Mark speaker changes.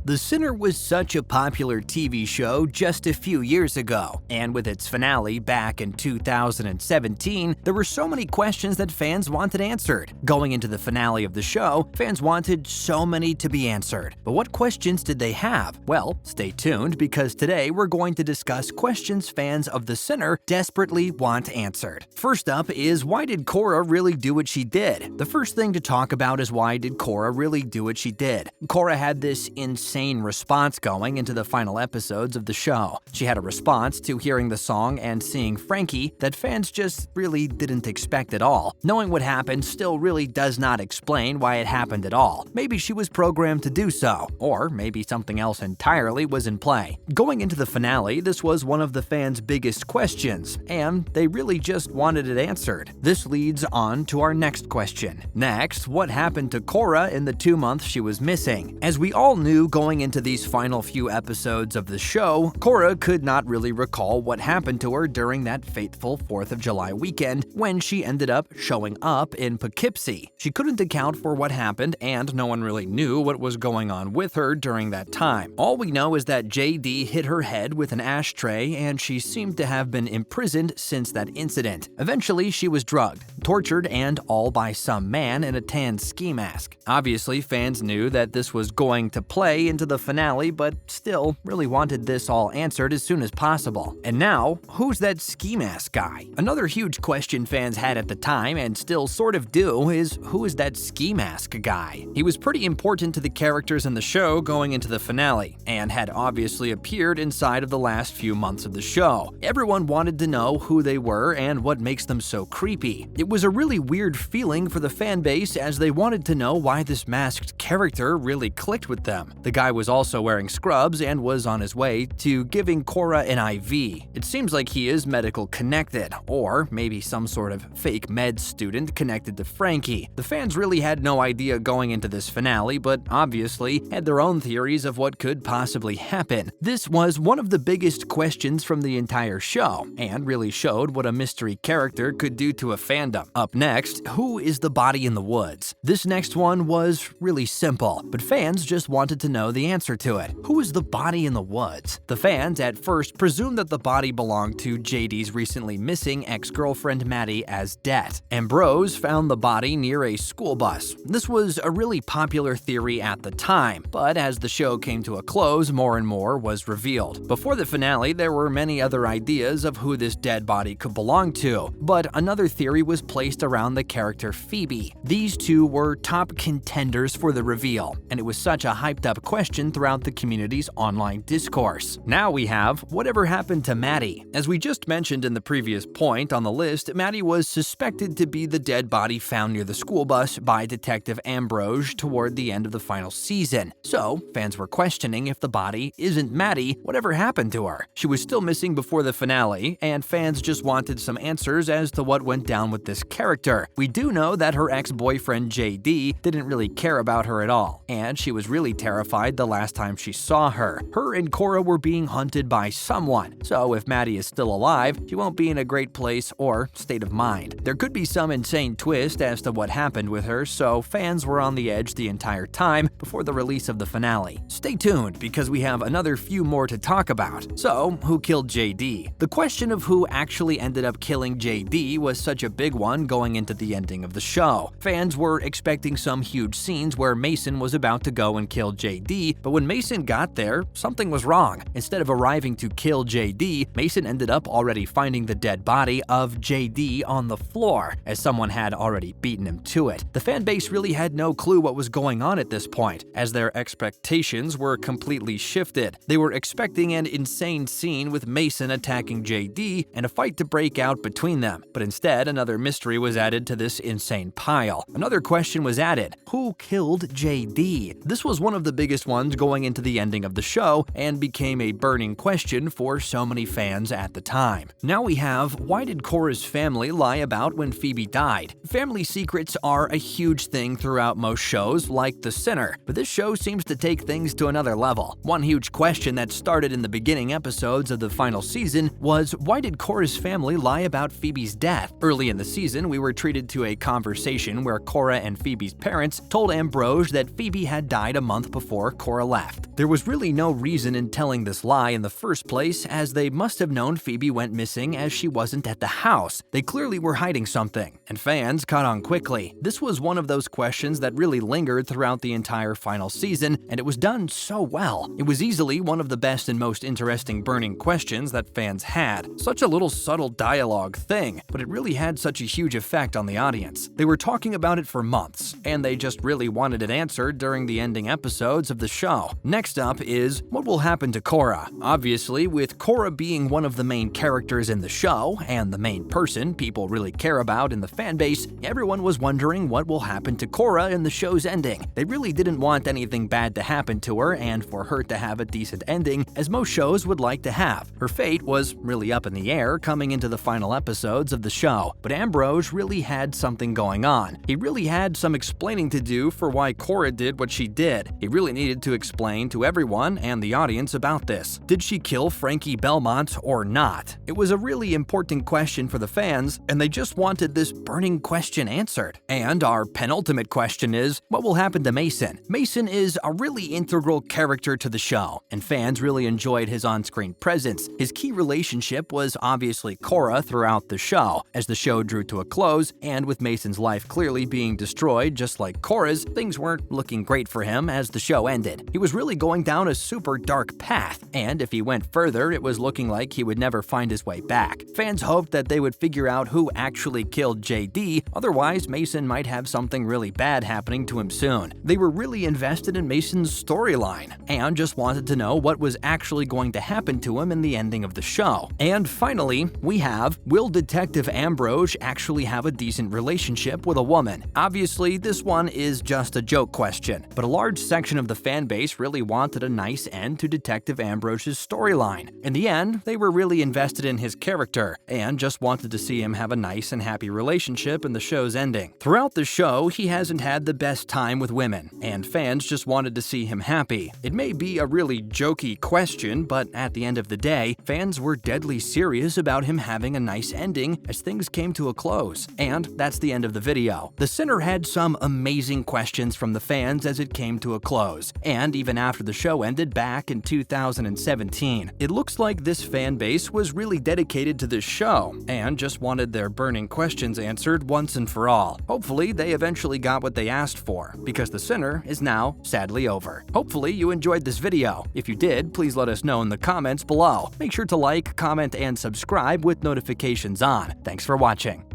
Speaker 1: The Sinner was such a popular TV show just a few years ago, and with its finale back in 2017, there were so many questions that fans wanted answered. Going into the finale of the show, fans wanted so many to be answered. But what questions did they have? Well, stay tuned because today we're going to discuss questions fans of The Sinner desperately want answered. First up is, why did Cora really do what she did? The first thing to talk about is, why did Cora really do what she did? Cora had this insane response going into the final episodes of the show. She had a response to hearing the song and seeing Frankie that fans just really didn't expect at all. Knowing what happened still really does not explain why it happened at all. Maybe she was programmed to do so, or maybe something else entirely was in play. Going into the finale, this was one of the fans' biggest questions, and they really just wanted it answered. This leads on to our next question. Next, what happened to Cora in the 2 months she was missing? As we all knew going into these final few episodes of the show, Cora could not really recall what happened to her during that fateful 4th of July weekend when she ended up showing up in Poughkeepsie. She couldn't account for what happened, and no one really knew what was going on with her during that time. All we know is that JD hit her head with an ashtray, and she seemed to have been imprisoned since that incident. Eventually, she was drugged, tortured, and all by some man in a tan ski mask. Obviously, fans knew that this was going to play into the finale, but still really wanted this all answered as soon as possible. And now, who's that ski mask guy? Another huge question fans had at the time, and still sort of do, is who is that ski mask guy? He was pretty important to the characters in the show going into the finale, and had obviously appeared inside of the last few months of the show. Everyone wanted to know who they were and what makes them so creepy. It was a really weird feeling for the fan base, as they wanted to know why this masked character really clicked with them. The guy was also wearing scrubs and was on his way to giving Cora an IV. It seems like he is medical connected, or maybe some sort of fake med student connected to Frankie. The fans really had no idea going into this finale, but obviously had their own theories of what could possibly happen. This was one of the biggest questions from the entire show, and really showed what a mystery character could do to a fandom. Up next, who is the body in the woods? This next one was really simple, but fans just wanted to know the answer to it. Who is the body in the woods? The fans at first presumed that the body belonged to JD's recently missing ex-girlfriend Maddie as Det. Ambrose found the body near a school bus. This was a really popular theory at the time, but as the show came to a close, more and more was revealed. Before the finale, there were many other ideas of who this dead body could belong to, but another theory was placed around the character Phoebe. These two were top contenders for the reveal, and it was such a hyped up question throughout the community's online discourse. Now we have, whatever happened to Maddie? As we just mentioned in the previous point on the list, Maddie was suspected to be the dead body found near the school bus by Detective Ambrose toward the end of the final season. So, fans were questioning if the body isn't Maddie, whatever happened to her? She was still missing before the finale, and fans just wanted some answers as to what went down with this character. We do know that her ex-boyfriend JD didn't really care about her at all, and she was really terrified the last time she saw her. Her and Cora were being hunted by someone, so if Maddie is still alive, she won't be in a great place or state of mind. There could be some insane twist as to what happened with her, so fans were on the edge the entire time before the release of the finale. Stay tuned because we have another few more to talk about. So, who killed JD? The question of who actually ended up killing JD was such a big one going into the ending of the show. Fans were expecting some huge scenes where Mason was about to go and kill JD, but when Mason got there, something was wrong. Instead of arriving to kill JD, Mason ended up already finding the dead body of JD on the floor, as someone had already beaten him to it. The fan base really had no clue what was going on at this point, as their expectations were completely shifted. They were expecting an insane scene with Mason attacking JD and a fight to break out between them, but instead another mystery was added to this insane pile. Another question was added: who killed JD? This was one of the biggest ones going into the ending of the show, and became a burning question for so many fans at the time. Now we have, why did Cora's family lie about when Phoebe died? Family secrets are a huge thing throughout most shows like The Sinner, but this show seems to take things to another level. One huge question that started in the beginning episodes of the final season was, why did Cora's family lie about Phoebe's death? Early in the season, we were treated to a conversation where Cora and Phoebe's parents told Ambrose that Phoebe had died a month before Cora left. There was really no reason in telling this lie in the first place, as they must have known Phoebe went missing as she wasn't at the house. They clearly were hiding something, and fans caught on quickly. This was one of those questions that really lingered throughout the entire final season, and it was done so well. It was easily one of the best and most interesting burning questions that fans had. Such a little subtle dialogue thing, but it really had such a huge effect on the audience. They were talking about it for months, and they just really wanted it answered during the ending episodes of the show. Next up is, what will happen to Cora? Obviously, with Cora being one of the main characters in the show, and the main person people really care about in the fanbase, everyone was wondering what will happen to Cora in the show's ending. They really didn't want anything bad to happen to her, and for her to have a decent ending, as most shows would like to have. Her fate was really up in the air coming into the final episodes of the show, but Ambrose really had something going on. He really had some explaining to do for why Cora did what she did. He really needed to explain to everyone and the audience about this. Did she kill Frankie Belmont or not? It was a really important question for the fans, and they just wanted this burning question answered. And our penultimate question is, what will happen to Mason? Mason is a really integral character to the show, and fans really enjoyed his on-screen presence. His key relationship was obviously Cora throughout the show. As the show drew to a close, and with Mason's life clearly being destroyed just like Cora's, things weren't looking great for him as the show ended. He was really going down a super dark path, and if he went further, it was looking like he would never find his way back. Fans hoped that they would figure out who actually killed JD, otherwise Mason might have something really bad happening to him soon. They were really invested in Mason's storyline, and just wanted to know what was actually going to happen to him in the ending of the show. And finally, we have, will Detective Ambrose actually have a decent relationship with a woman? Obviously, this one is just a joke question, but a large section of the fan base really wanted a nice end to Detective Ambrose's storyline. In the end, they were really invested in his character, and just wanted to see him have a nice and happy relationship in the show's ending. Throughout the show, he hasn't had the best time with women, and fans just wanted to see him happy. It may be a really jokey question, but at the end of the day, fans were deadly serious about him having a nice ending as things came to a close. And that's the end of the video. The Sinner had some amazing questions from the fans as it came to a close, and even after the show ended back in 2017. It looks like this fan base was really dedicated to this show, and just wanted their burning questions answered once and for all. Hopefully, they eventually got what they asked for, because The Sinner is now sadly over. Hopefully, you enjoyed this video. If you did, please let us know in the comments below. Make sure to like, comment, and subscribe with notifications on. Thanks for watching.